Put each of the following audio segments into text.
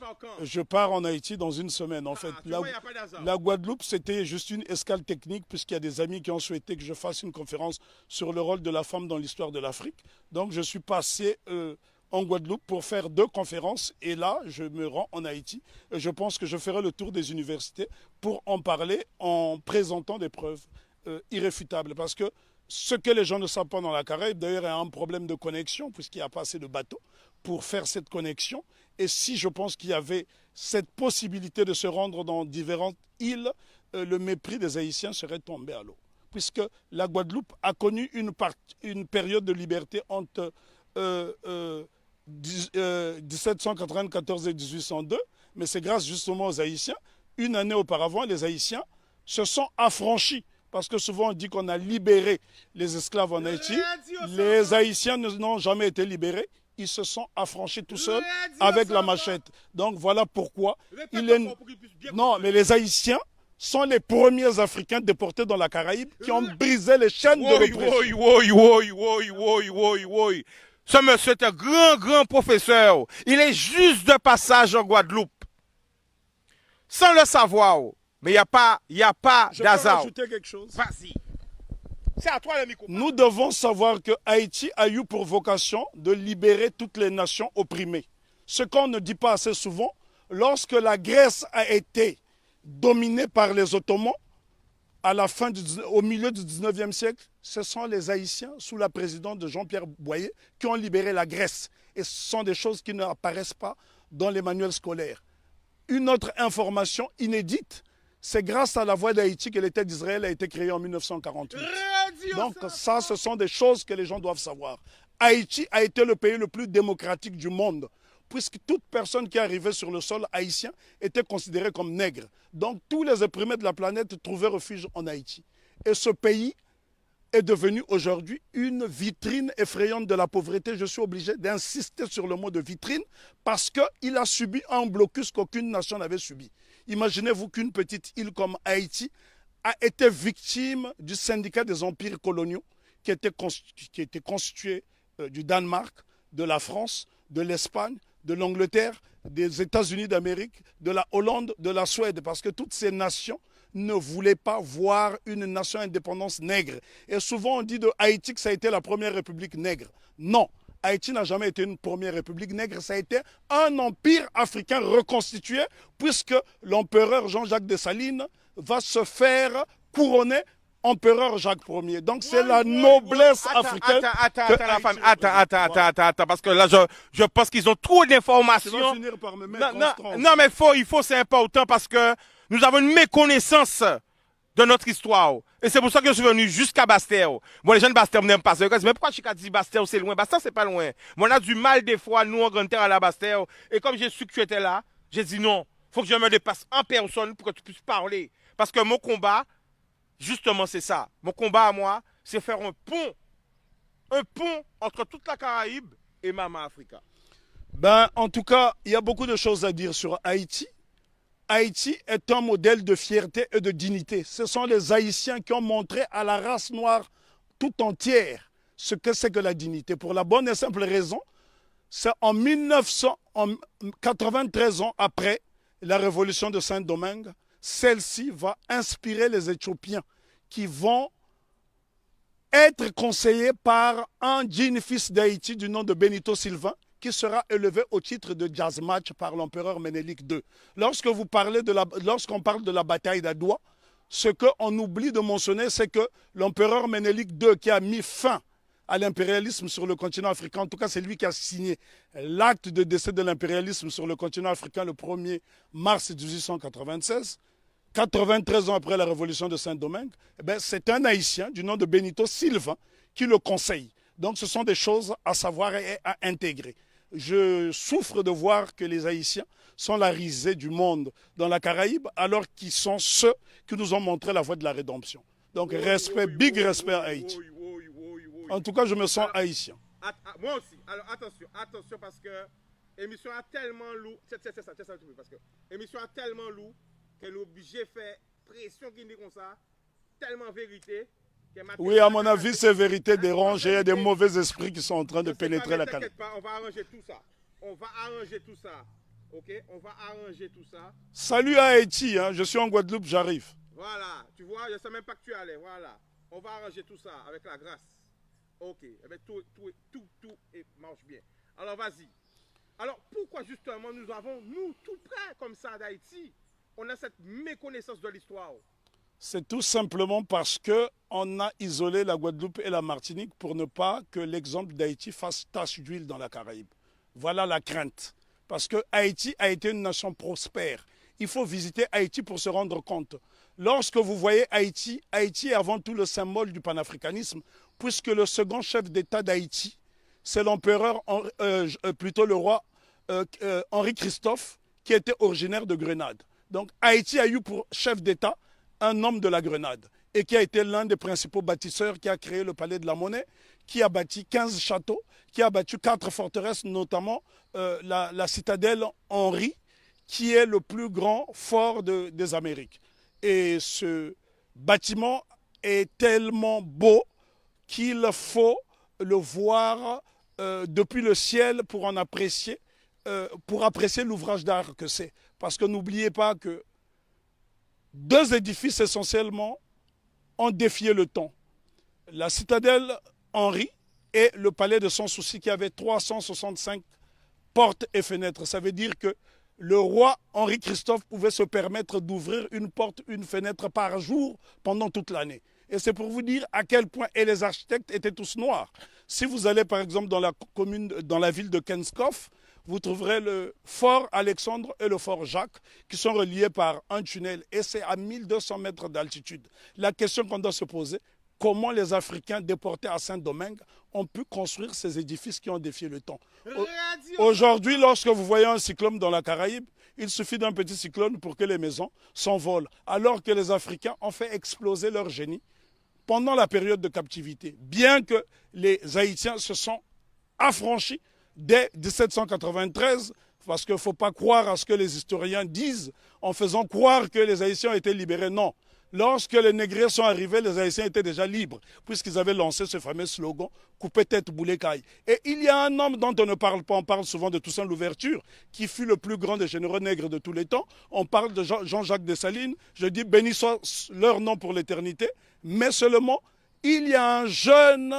pars quand? Je pars en Haïti dans une semaine. En fait, Tu vois, il n'y a pas d'hasard. la Guadeloupe, c'était juste une escale technique puisqu'il y a des amis qui ont souhaité que je fasse une conférence sur le rôle de la femme dans l'histoire de l'Afrique. Donc, je suis passé en Guadeloupe pour faire 2 conférences et là, je me rends en Haïti. Et je pense que je ferai le tour des universités pour en parler en présentant des preuves irréfutables. Parce que ce que les gens ne savent pas dans la Caraïbe, d'ailleurs, il y a un problème de connexion puisqu'il n'y a pas assez de bateaux pour faire cette connexion. Et si je pense qu'il y avait cette possibilité de se rendre dans différentes îles, le mépris des Haïtiens serait tombé à l'eau. Puisque la Guadeloupe a connu une période de liberté entre 1794 et 1802, mais c'est grâce justement aux Haïtiens. Une année auparavant, les Haïtiens se sont affranchis. Parce que souvent on dit qu'on a libéré les esclaves en Haïti. Les Haïtiens n'ont jamais été libérés. Ils se sont affranchis tout seuls avec la machette. Donc voilà pourquoi Non, mais les Haïtiens sont les premiers Africains déportés dans la Caraïbe qui ont brisé les chaînes de l'oppression. Ce monsieur est un grand professeur. Il est juste de passage en Guadeloupe. Sans le savoir. Mais il n'y a pas Je peux d'hasard. rajouter quelque chose. Vas-y. C'est à toi le micro. Nous devons savoir que Haïti a eu pour vocation de libérer toutes les nations opprimées. Ce qu'on ne dit pas assez souvent, lorsque la Grèce a été dominée par les Ottomans, au milieu du 19e siècle, ce sont les Haïtiens, sous la présidence de Jean-Pierre Boyer, qui ont libéré la Grèce. Et ce sont des choses qui n'apparaissent pas dans les manuels scolaires. Une autre information inédite, c'est grâce à la voix d'Haïti que l'État d'Israël a été créé en 1948. Donc ça, ce sont des choses que les gens doivent savoir. Haïti a été le pays le plus démocratique du monde, puisque toute personne qui arrivait sur le sol haïtien était considérée comme nègre. Donc tous les opprimés de la planète trouvaient refuge en Haïti. Et ce pays est devenu aujourd'hui une vitrine effrayante de la pauvreté. Je suis obligé d'insister sur le mot de vitrine parce qu'il a subi un blocus qu'aucune nation n'avait subi. Imaginez-vous qu'une petite île comme Haïti a été victime du syndicat des empires coloniaux qui était constitué du Danemark, de la France, de l'Espagne, de l'Angleterre, des États-Unis d'Amérique, de la Hollande, de la Suède, parce que toutes ces nations ne voulaient pas voir une nation indépendance nègre. Et souvent on dit de Haïti que ça a été la première république nègre. Non, Haïti n'a jamais été une première république nègre, ça a été un empire africain reconstitué, puisque l'empereur Jean-Jacques Dessalines va se faire couronner empereur Jacques Ier. Donc c'est la noblesse africaine. Attends, parce que là, je pense qu'ils ont trop d'informations. Je vais finir par me mettre en transe. Non, mais c'est important parce que nous avons une méconnaissance de notre histoire. Et c'est pour ça que je suis venu jusqu'à Bastère. Bon, les gens de Bastère n'aiment pas ça. Mais pourquoi je dis Bastère, c'est loin? Bastère, c'est pas loin. Mais on a du mal des fois, nous, en grande terre, à la Bastère. Et comme j'ai su que tu étais là, j'ai dit non, faut que je me dépasse en personne pour que tu puisses parler. Parce que mon combat, justement, c'est ça. Mon combat à moi, c'est faire un pont entre toute la Caraïbe et Mama Africa. Ben, en tout cas, il y a beaucoup de choses à dire sur Haïti. Haïti est un modèle de fierté et de dignité. Ce sont les Haïtiens qui ont montré à la race noire tout entière ce que c'est que la dignité. Pour la bonne et simple raison, c'est en 93 ans après la révolution de Saint-Domingue, celle-ci va inspirer les Éthiopiens qui vont être conseillés par un digne fils d'Haïti du nom de Benito Sylvain, qui sera élevé au titre de jazz match par l'empereur Ménélique II. Lorsqu'on parle de la bataille d'Adoua, ce qu'on oublie de mentionner, c'est que l'empereur Ménélique II, qui a mis fin à l'impérialisme sur le continent africain, en tout cas c'est lui qui a signé l'acte de décès de l'impérialisme sur le continent africain le 1er mars 1896, 93 ans après la révolution de Saint-Domingue, c'est un Haïtien du nom de Benito Sylvain qui le conseille. Donc ce sont des choses à savoir et à intégrer. Je souffre de voir que les Haïtiens sont la risée du monde dans la Caraïbe, alors qu'ils sont ceux qui nous ont montré la voie de la rédemption. Donc respect, big respect à Haïti. En tout cas, je me sens haïtien. Moi aussi. Alors attention parce que l'émission a tellement lourd. C'est ça, parce que l'émission a tellement lourd qu'elle est obligée de faire pression qui dit comme ça, tellement vérité. Oui, à mon avis, c'est vérité dérangée. Il y a des mauvais esprits qui sont en train de pénétrer la Caraïbe. T'inquiète pas, on va arranger tout ça. Ok, on va arranger tout ça. Salut à Haïti, hein, je suis en Guadeloupe, j'arrive. Voilà, tu vois, je ne sais même pas que tu allais. Voilà, on va arranger tout ça avec la grâce. Ok, eh bien, tout marche bien. Alors, vas-y. Alors, pourquoi justement nous avons, nous, tout près comme ça d'Haïti, on a cette méconnaissance de l'histoire? C'est tout simplement parce qu'on a isolé la Guadeloupe et la Martinique pour ne pas que l'exemple d'Haïti fasse tache d'huile dans la Caraïbe. Voilà la crainte. Parce que Haïti a été une nation prospère. Il faut visiter Haïti pour se rendre compte. Lorsque vous voyez Haïti, Haïti est avant tout le symbole du panafricanisme, puisque le second chef d'État d'Haïti, c'est l'empereur, plutôt le roi Henri Christophe, qui était originaire de Grenade. Donc Haïti a eu pour chef d'État un homme de la Grenade et qui a été l'un des principaux bâtisseurs, qui a créé le Palais de la Monnaie, qui a bâti 15 châteaux, qui a bâti 4 forteresses, notamment la citadelle Henri, qui est le plus grand fort des Amériques. Et ce bâtiment est tellement beau qu'il faut le voir depuis le ciel pour en apprécier, pour apprécier l'ouvrage d'art que c'est. Parce que n'oubliez pas que deux édifices essentiellement ont défié le temps. La citadelle Henri et le palais de Sans Souci, qui avait 365 portes et fenêtres. Ça veut dire que le roi Henri Christophe pouvait se permettre d'ouvrir une porte, une fenêtre par jour pendant toute l'année. Et c'est pour vous dire à quel point, et les architectes étaient tous noirs. Si vous allez par exemple dans la ville de Kenskoff, vous trouverez le fort Alexandre et le fort Jacques qui sont reliés par un tunnel, et c'est à 1200 mètres d'altitude. La question qu'on doit se poser, comment les Africains déportés à Saint-Domingue ont pu construire ces édifices qui ont défié le temps. Aujourd'hui, lorsque vous voyez un cyclone dans la Caraïbe, il suffit d'un petit cyclone pour que les maisons s'envolent, alors que les Africains ont fait exploser leur génie pendant la période de captivité. Bien que les Haïtiens se sont affranchis dès 1793, parce qu'il ne faut pas croire à ce que les historiens disent en faisant croire que les Haïtiens ont été libérés. Non. Lorsque les négriers sont arrivés, les Haïtiens étaient déjà libres, puisqu'ils avaient lancé ce fameux slogan « Coupez tête, boulet caille ». Et il y a un homme dont on ne parle pas, on parle souvent de Toussaint Louverture, qui fut le plus grand des généraux nègres de tous les temps. On parle de Jean-Jacques Dessalines, je dis béni soit leur nom pour l'éternité, mais seulement il y a un jeune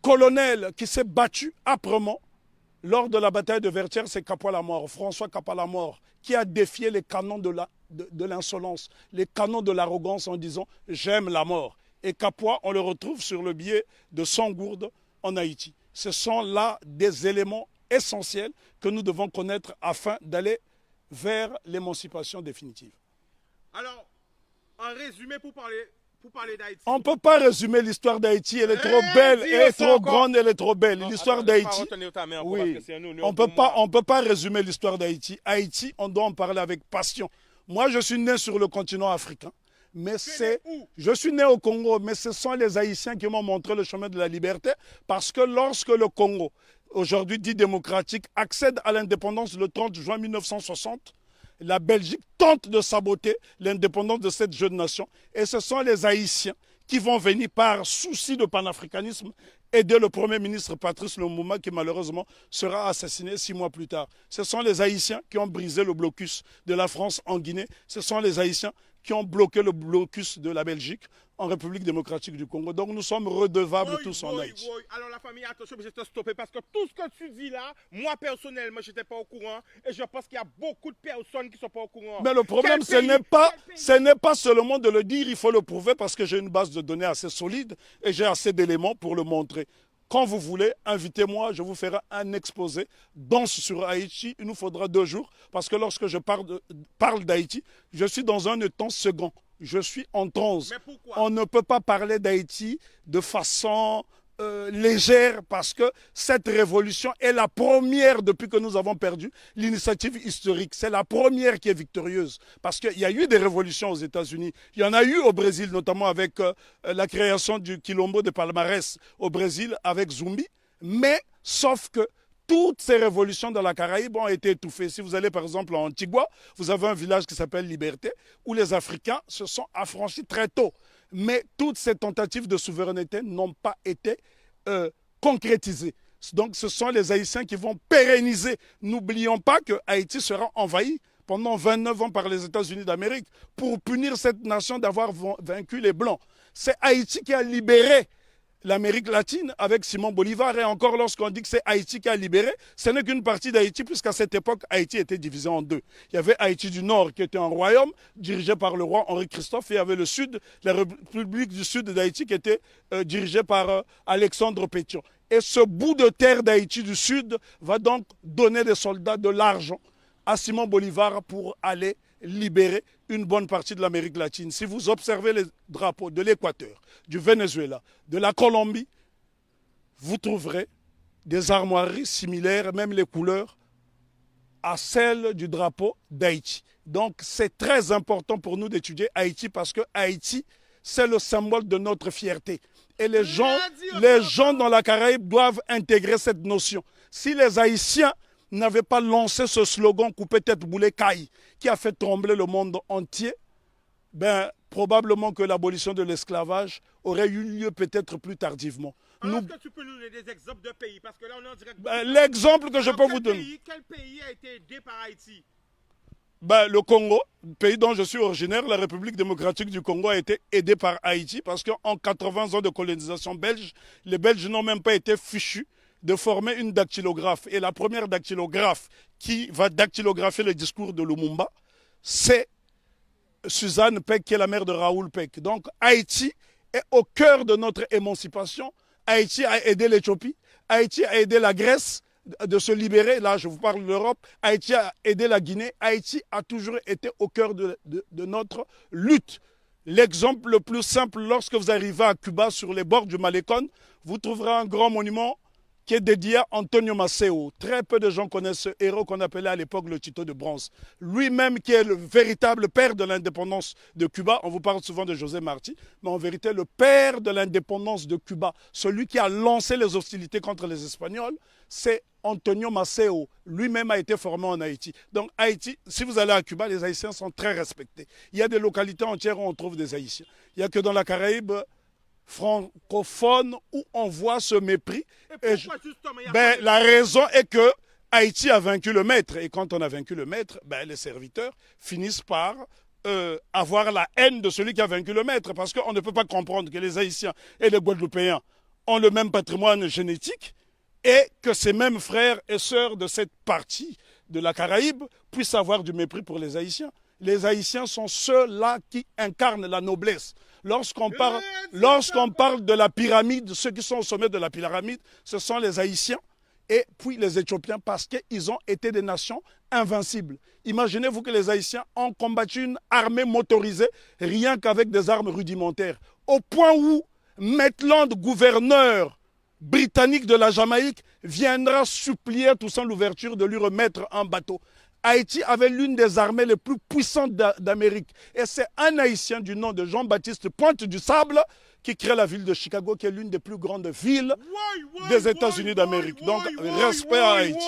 colonel qui s'est battu âprement lors de la bataille de Vertières, c'est Capois-la-Mort, François Capois-la-Mort, qui a défié les canons de l'insolence, les canons de l'arrogance en disant « j'aime la mort ». Et Capois, on le retrouve sur le billet de Sangourde en Haïti. Ce sont là des éléments essentiels que nous devons connaître afin d'aller vers l'émancipation définitive. Alors, en résumé, pour parler d'Haïti. On ne peut pas résumer l'histoire d'Haïti, elle est trop belle, elle est trop grande, elle est trop belle. L'histoire d'Haïti, oui, on ne peut pas résumer l'histoire d'Haïti. Haïti, on doit en parler avec passion. Moi, je suis né sur le continent africain, mais je suis né au Congo, mais ce sont les Haïtiens qui m'ont montré le chemin de la liberté, parce que lorsque le Congo, aujourd'hui dit démocratique, accède à l'indépendance le 30 juin 1960, la Belgique tente de saboter l'indépendance de cette jeune nation. Et ce sont les Haïtiens qui vont venir par souci de panafricanisme aider le Premier ministre Patrice Lumumba, qui malheureusement sera assassiné 6 mois plus tard. Ce sont les Haïtiens qui ont brisé le blocus de la France en Guinée. Ce sont les Haïtiens qui ont bloqué le blocus de la Belgique en République démocratique du Congo. Donc nous sommes redevables tous en Haïti. Alors la famille, attention, je vais te stopper parce que tout ce que tu dis là, moi personnellement, je n'étais pas au courant et je pense qu'il y a beaucoup de personnes qui ne sont pas au courant. Mais le problème, ce n'est pas seulement de le dire, il faut le prouver parce que j'ai une base de données assez solide et j'ai assez d'éléments pour le montrer. Quand vous voulez, invitez-moi, je vous ferai un exposé dense sur Haïti. Il nous faudra 2 jours parce que lorsque je parle d'Haïti, je suis dans un temps second. Je suis en transe. Mais pourquoi? On ne peut pas parler d'Haïti de façon légère parce que cette révolution est la première depuis que nous avons perdu l'initiative historique. C'est la première qui est victorieuse parce qu'il y a eu des révolutions aux États-Unis. Il y en a eu au Brésil, notamment avec la création du Quilombo de Palmarès au Brésil avec Zumbi. Mais sauf que toutes ces révolutions dans la Caraïbe ont été étouffées. Si vous allez par exemple en Antigua, vous avez un village qui s'appelle Liberté où les Africains se sont affranchis très tôt. Mais toutes ces tentatives de souveraineté n'ont pas été concrétisées. Donc ce sont les Haïtiens qui vont pérenniser. N'oublions pas que Haïti sera envahi pendant 29 ans par les États-Unis d'Amérique pour punir cette nation d'avoir vaincu les Blancs. C'est Haïti qui a libéré l'Amérique latine avec Simon Bolivar. Et encore, lorsqu'on dit que c'est Haïti qui a libéré, ce n'est qu'une partie d'Haïti, puisqu'à cette époque, Haïti était divisé en deux. Il y avait Haïti du Nord, qui était un royaume dirigé par le roi Henri-Christophe, et il y avait le Sud, la République du Sud d'Haïti, qui était dirigée par Alexandre Pétion. Et ce bout de terre d'Haïti du Sud va donc donner des soldats, de l'argent à Simon Bolivar pour aller libérer une bonne partie de l'Amérique latine. Si vous observez les drapeaux de l'Équateur, du Venezuela, de la Colombie, vous trouverez des armoiries similaires, même les couleurs, à celles du drapeau d'Haïti. Donc c'est très important pour nous d'étudier Haïti parce que Haïti, c'est le symbole de notre fierté. Et les gens dans la Caraïbe doivent intégrer cette notion. Si les Haïtiens n'avaient pas lancé ce slogan « Coupé tête boulet caille » qui a fait trembler le monde entier, ben, probablement que l'abolition de l'esclavage aurait eu lieu peut-être plus tardivement. Est-ce que tu peux nous donner des exemples de pays? Parce que là, on est en direct. L'exemple que je peux vous donner. Quel pays a été aidé par Haïti? Ben, le Congo, pays dont je suis originaire, la République démocratique du Congo a été aidée par Haïti parce qu'en 80 ans de colonisation belge, les Belges n'ont même pas été fichus de former une dactylographe. Et la première dactylographe qui va dactylographier le discours de Lumumba, c'est Suzanne Peck, qui est la mère de Raoul Peck. Donc Haïti est au cœur de notre émancipation. Haïti a aidé l'Éthiopie, Haïti a aidé la Grèce de se libérer. Là, je vous parle de l'Europe. Haïti a aidé la Guinée. Haïti a toujours été au cœur de notre lutte. L'exemple le plus simple, lorsque vous arrivez à Cuba, sur les bords du Malecón, vous trouverez un grand monument qui est dédié à Antonio Maceo. Très peu de gens connaissent ce héros qu'on appelait à l'époque le Tito de bronze. Lui-même qui est le véritable père de l'indépendance de Cuba. On vous parle souvent de José Marti, mais en vérité le père de l'indépendance de Cuba, celui qui a lancé les hostilités contre les Espagnols, c'est Antonio Maceo. Lui-même a été formé en Haïti. Donc Haïti, si vous allez à Cuba, les Haïtiens sont très respectés. Il y a des localités entières où on trouve des Haïtiens. Il n'y a que dans la Caraïbe francophone où on voit ce mépris. La raison est que Haïti a vaincu le maître. Et quand on a vaincu le maître, les serviteurs finissent par avoir la haine de celui qui a vaincu le maître. Parce qu'on ne peut pas comprendre que les Haïtiens et les Guadeloupéens ont le même patrimoine génétique et que ces mêmes frères et sœurs de cette partie de la Caraïbe puissent avoir du mépris pour les Haïtiens. Les Haïtiens sont ceux-là qui incarnent la noblesse. Lorsqu'on parle de la pyramide, ceux qui sont au sommet de la pyramide, ce sont les Haïtiens et puis les Éthiopiens parce qu'ils ont été des nations invincibles. Imaginez-vous que les Haïtiens ont combattu une armée motorisée rien qu'avec des armes rudimentaires. Au point où Maitland, gouverneur britannique de la Jamaïque, viendra supplier à Toussaint Louverture de lui remettre un bateau. Haïti avait l'une des armées les plus puissantes d'Amérique. Et c'est un Haïtien du nom de Jean-Baptiste Pointe du Sable qui crée la ville de Chicago, qui est l'une des plus grandes villes des États-Unis d'Amérique. Donc, respect à Haïti.